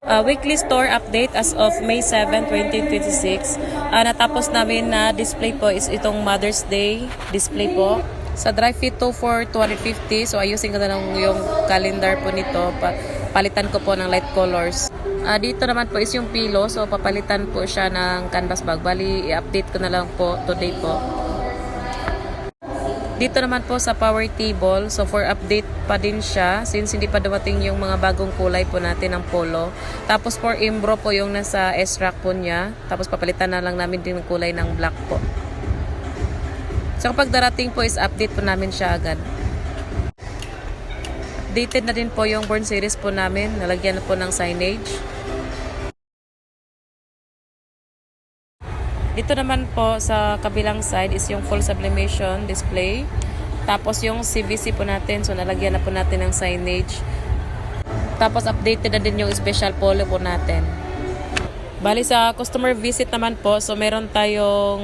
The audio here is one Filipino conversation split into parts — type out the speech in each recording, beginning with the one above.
Weekly store update as of May 7, 2026. Natapos namin na display po is itong Mother's Day display po. Sa dry fit to for 250. So ayusin ko na lang yung calendar po nito. Palitan ko po ng light colors. Dito naman po is yung pillow. So papalitan po siya ng canvas bag. Bali, i-update ko na lang po today po. Dito naman po sa power table, so for update pa din siya since hindi pa dumating yung mga bagong kulay po natin ng polo. Tapos for Imbro po yung nasa S-rack po niya. Tapos papalitan na lang namin din ng kulay ng black po. So kapag darating po is update po namin siya agad. Updated na din po yung Born series po namin. Nalagyan na po ng signage. Dito naman po sa kabilang side is yung full sublimation display. Tapos yung CVC po natin. So nalagyan na po natin ng signage. Tapos updated na din yung special polo po natin. Bali sa customer visit naman po. So meron tayong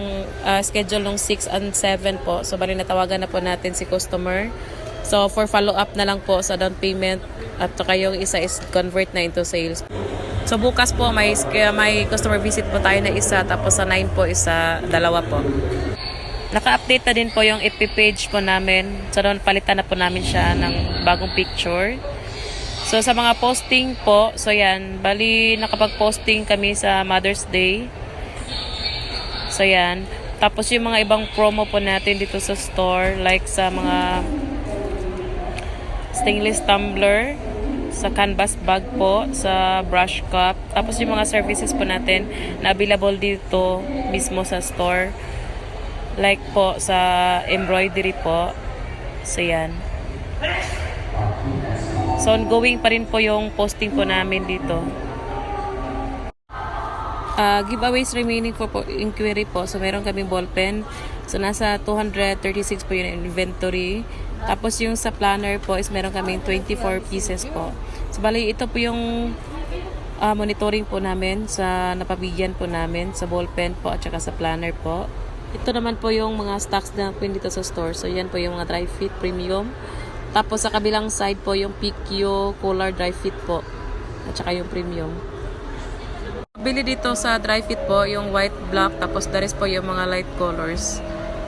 schedule ng 6 and 7 po. So bali natawagan na po natin si customer. So for follow up na lang po sa down payment. At saka yung isa is convert na into sales. So bukas po may customer visit po tayo na isa, tapos sa 9 po isa, dalawa po. Naka-update na din po yung FB page po namin. So doon palitan na po namin siya ng bagong picture. So sa mga posting po, so yan, bali nakapag-posting kami sa Mother's Day. So yan. Tapos yung mga ibang promo po natin dito sa store, like sa mga stainless tumbler, sa canvas bag po, sa brush cup. Tapos yung mga services po natin na available dito mismo sa store. Like po sa embroidery po. So yan. So ongoing pa rin po yung posting po namin dito. Giveaways remaining for inquiry po. So meron kaming ballpen. So nasa 236 po yung inventory. Tapos yung sa planner po is meron kaming 24 pieces po. So bali ito po yung monitoring po namin sa napabigyan po namin sa ballpen po at saka sa planner po. Ito naman po yung mga stocks na po dito sa store. So yan po yung mga dry fit premium. Tapos sa kabilang side po yung PQ color dry fit po at saka yung premium. Bili dito sa dry fit po yung white, black, tapos the rest po yung mga light colors.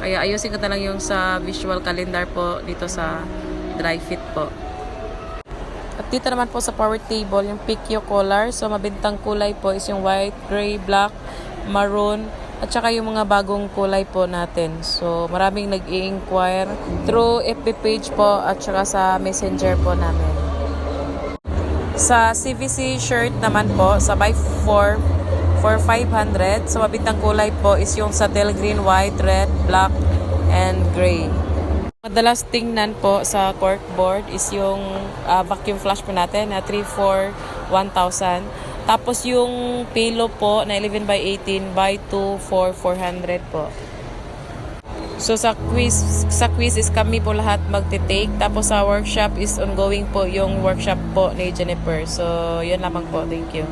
Kaya ayusin ko na lang yung sa visual calendar po dito sa dry fit po. At dito naman po sa power table yung PQ color. So mabintang kulay po is yung white, gray, black, maroon, at saka yung mga bagong kulay po natin. So maraming nag-i-inquire through FB page po at saka sa messenger po namin. Sa CVC shirt naman po, sa buy 4 for 500. So mabintang kulay po is yung saddle green, white, red, black, and gray. Madalas tingnan po sa corkboard is yung vacuum flush po natin na 3 for 1,000. Tapos yung pillow po na 11 by 18 by 2 for 400 po. So sa quiz is kami po lahat magte-take. Tapos sa workshop is ongoing po yung workshop po ni Jennifer. So yun lamang po. Thank you.